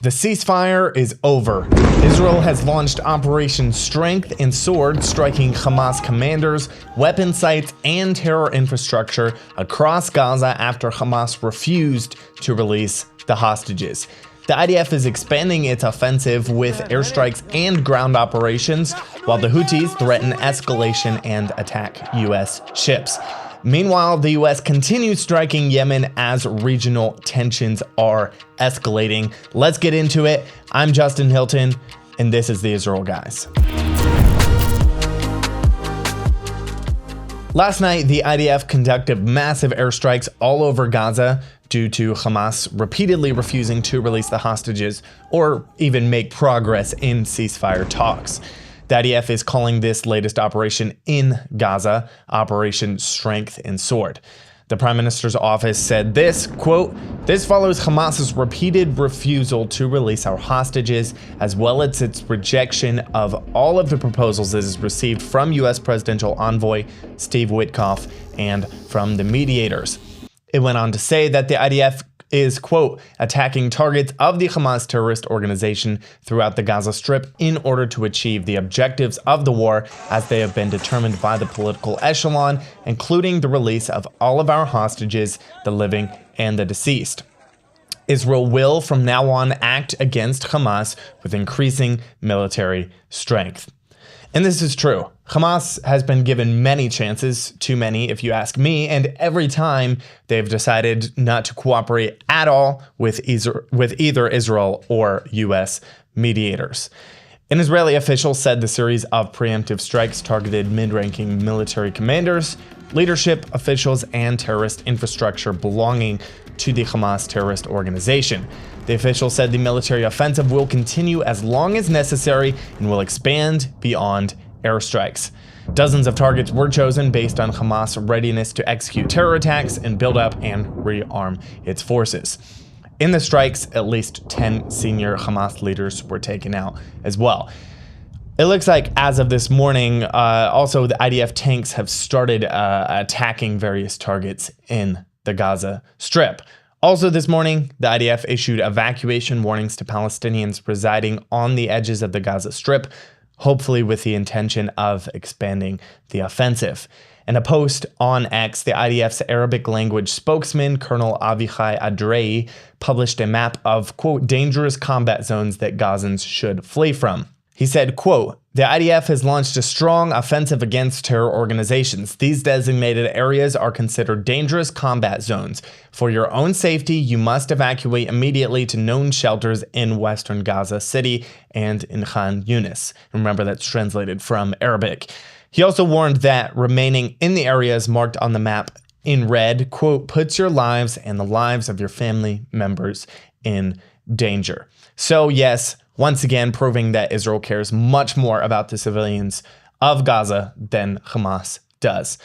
The ceasefire is over. Israel has launched Operation Strength and Sword, striking Hamas commanders, weapon sites, and terror infrastructure across Gaza after Hamas refused to release the hostages. The IDF is expanding its offensive with airstrikes and ground operations, while the Houthis threaten escalation and attack U.S. ships. Meanwhile, the U.S. continues striking Yemen as regional tensions are escalating. Let's get into it. I'm Justin Hilton, and this is the Israel Guys. Last night, the IDF conducted massive airstrikes all over Gaza due to Hamas repeatedly refusing to release the hostages or even make progress in ceasefire talks. The IDF is calling this latest operation in Gaza Operation Strength and Sword. The Prime Minister's office said this, quote, "This follows Hamas's repeated refusal to release our hostages, as well as its rejection of all of the proposals it has received from U.S. Presidential Envoy Steve Witkoff and from the mediators." It went on to say that the IDF is, quote, "attacking targets of the Hamas terrorist organization throughout the Gaza Strip in order to achieve the objectives of the war as they have been determined by the political echelon, including the release of all of our hostages, the living and the deceased. Israel will from now on act against Hamas with increasing military strength." And this is true. Hamas has been given many chances, too many if you ask me, and every time they've decided not to cooperate at all with either Israel or U.S. mediators. An Israeli official said the series of preemptive strikes targeted mid-ranking military commanders, leadership officials, and terrorist infrastructure belonging to the Hamas terrorist organization. The official said the military offensive will continue as long as necessary and will expand beyond airstrikes. Dozens of targets were chosen based on Hamas' readiness to execute terror attacks and build up and rearm its forces. In the strikes, at least 10 senior Hamas leaders were taken out as well. It looks like as of this morning, also the IDF tanks have started attacking various targets in the Gaza Strip. Also this morning, the IDF issued evacuation warnings to Palestinians residing on the edges of the Gaza Strip, hopefully with the intention of expanding the offensive. In a post on X, the IDF's Arabic language spokesman, Colonel Avichai Adrei, published a map of, quote, dangerous combat zones that Gazans should flee from. He said, quote, "The IDF has launched a strong offensive against terror organizations. These designated areas are considered dangerous combat zones. For your own safety, you must evacuate immediately to known shelters in western Gaza City and in Khan Yunis." Remember, that's translated from Arabic. He also warned that remaining in the areas marked on the map in red, quote, "puts your lives and the lives of your family members in danger." So yes, once again, proving that Israel cares much more about the civilians of Gaza than Hamas does.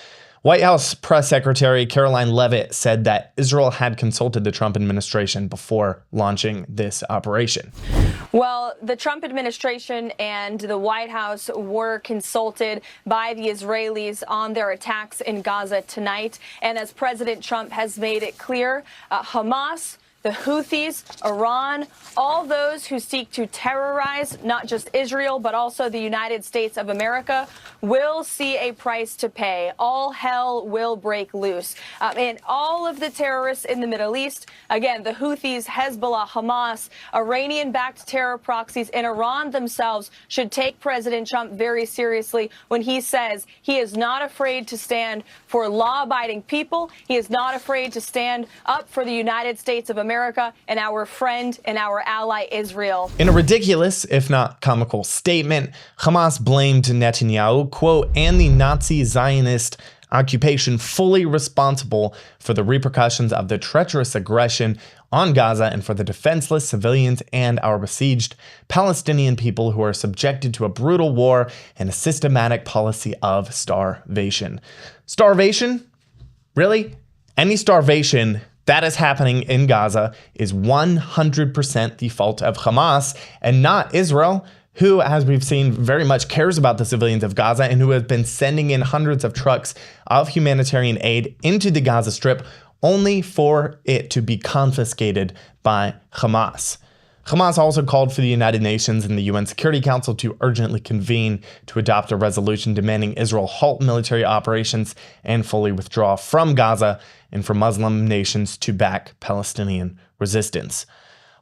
White House Press Secretary Caroline Leavitt said that Israel had consulted the Trump administration before launching this operation. Well, the Trump administration and the White House were consulted by the Israelis on their attacks in Gaza tonight. And as President Trump has made it clear, Hamas, the Houthis, Iran, all those who seek to terrorize not just Israel, but also the United States of America, will see a price to pay. All hell will break loose. And all of the terrorists in the Middle East, again, the Houthis, Hezbollah, Hamas, Iranian-backed terror proxies, and Iran themselves should take President Trump very seriously when he says he is not afraid to stand for law-abiding people. He is not afraid to stand up for the United States of America and our friend and our ally Israel. In a ridiculous, if not comical statement, Hamas blamed Netanyahu, quote, "and the Nazi Zionist occupation fully responsible for the repercussions of the treacherous aggression on Gaza and for the defenseless civilians and our besieged Palestinian people who are subjected to a brutal war and a systematic policy of starvation." Starvation? Really? Any starvation that is happening in Gaza is 100% the fault of Hamas and not Israel, who, as we've seen, very much cares about the civilians of Gaza and who has been sending in hundreds of trucks of humanitarian aid into the Gaza Strip only for it to be confiscated by Hamas. Hamas also called for the United Nations and the UN Security Council to urgently convene to adopt a resolution demanding Israel halt military operations and fully withdraw from Gaza, and for Muslim nations to back Palestinian resistance.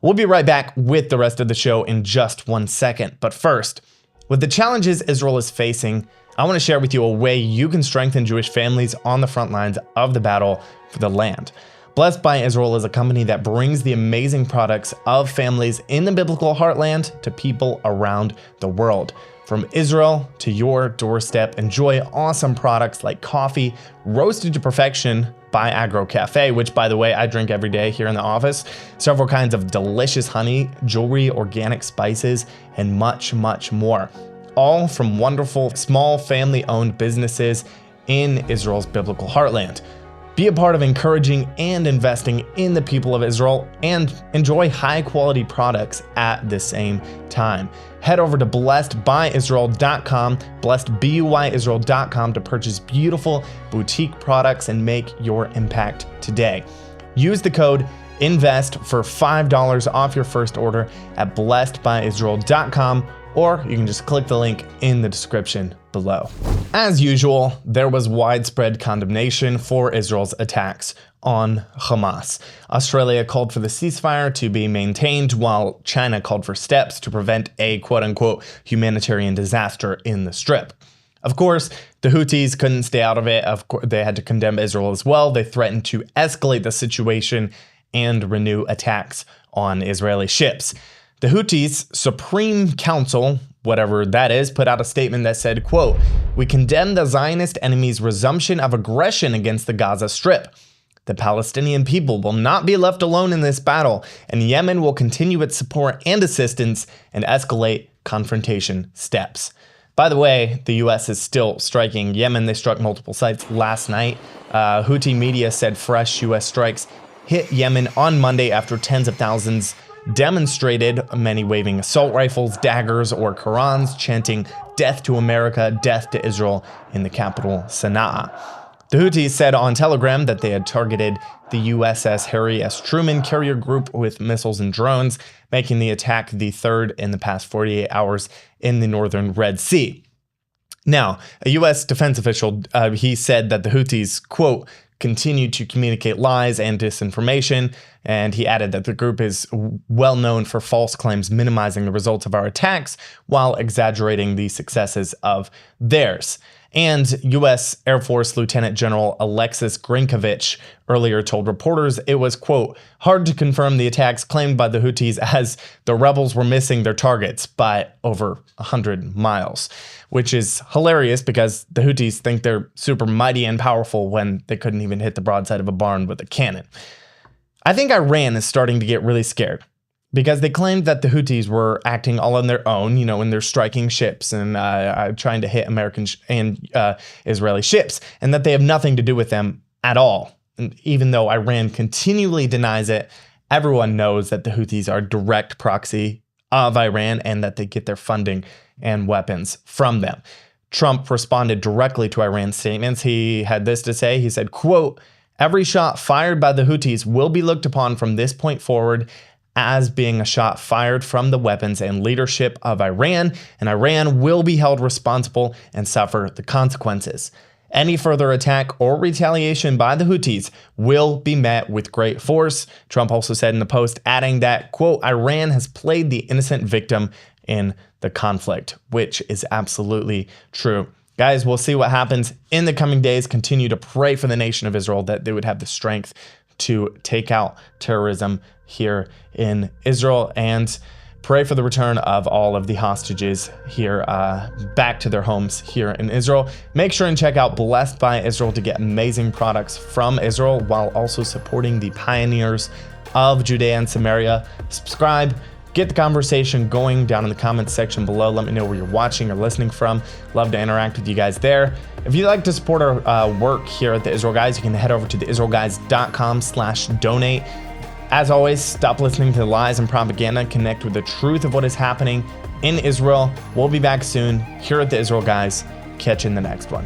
We'll be right back with the rest of the show in just 1 second. But first, with the challenges Israel is facing, I want to share with you a way you can strengthen Jewish families on the front lines of the battle for the land. Blessed by Israel is a company that brings the amazing products of families in the biblical heartland to people around the world. From Israel to your doorstep, enjoy awesome products like coffee roasted to perfection by Agro Cafe, which, by the way, I drink every day here in the office, several kinds of delicious honey, jewelry, organic spices, and much, much more. All from wonderful, small, family-owned businesses in Israel's biblical heartland. Be a part of encouraging and investing in the people of Israel and enjoy high-quality products at the same time. Head over to blessedbyisrael.com, blessedbyisrael.com to purchase beautiful boutique products and make your impact today. Use the code INVEST for $5 off your first order at blessedbyisrael.com, or you can just click the link in the description below. As usual, there was widespread condemnation for Israel's attacks on Hamas. Australia called for the ceasefire to be maintained, while China called for steps to prevent a quote-unquote humanitarian disaster in the Strip. Of course, the Houthis couldn't stay out of it. Of course, they had to condemn Israel as well. They threatened to escalate the situation and renew attacks on Israeli ships. The Houthis' Supreme Council, whatever that is, put out a statement that said, quote, "We condemn the Zionist enemy's resumption of aggression against the Gaza Strip. The Palestinian people will not be left alone in this battle, and Yemen will continue its support and assistance and escalate confrontation steps." By the way, the U.S. is still striking Yemen. They struck multiple sites last night. Houthi media said fresh U.S. strikes hit Yemen on Monday after tens of thousands demonstrated, many waving assault rifles, daggers, or Qurans, chanting "Death to America, death to Israel" in the capital, Sana'a. The Houthis said on Telegram that they had targeted the USS Harry S. Truman carrier group with missiles and drones, making the attack the third in the past 48 hours in the northern Red Sea. Now, a U.S. defense official, he said that the Houthis, quote, "continue to communicate lies and disinformation," and he added that the group is well known for false claims minimizing the results of our attacks while exaggerating the successes of theirs. And U.S. Air Force Lieutenant General Alexis Grinkovich earlier told reporters it was, quote, "hard to confirm the attacks claimed by the Houthis as the rebels were missing their targets by over 100 miles, which is hilarious because the Houthis think they're super mighty and powerful when they couldn't even hit the broadside of a barn with a cannon. I think Iran is starting to get really scared, because they claimed that the Houthis were acting all on their own, you know, when they're striking ships and trying to hit American and Israeli ships, and that they have nothing to do with them at all. And even though Iran continually denies it, everyone knows that the Houthis are a direct proxy of Iran and that they get their funding and weapons from them. Trump responded directly to Iran's statements. He had this to say. He said, quote, "Every shot fired by the Houthis will be looked upon from this point forward as being a shot fired from the weapons and leadership of Iran, and Iran will be held responsible and suffer the consequences. Any further attack or retaliation by the Houthis will be met with great force." Trump also said in the post, adding that, quote, "Iran has played the innocent victim in the conflict," which is absolutely true. Guys, we'll see what happens in the coming days. Continue to pray for the nation of Israel that they would have the strength to take out terrorism here in Israel, and pray for the return of all of the hostages here back to their homes here in Israel. Make sure and check out Blessed by Israel to get amazing products from Israel while also supporting the pioneers of Judea and Samaria. Subscribe. Get the conversation going down in the comments section below. Let me know where you're watching or listening from. Love to interact with you guys there. If you'd like to support our work here at the Israel Guys, you can head over to theisraelguys.com/donate. As always, stop listening to the lies and propaganda. Connect with the truth of what is happening in Israel. We'll be back soon here at the Israel Guys. Catch you in the next one.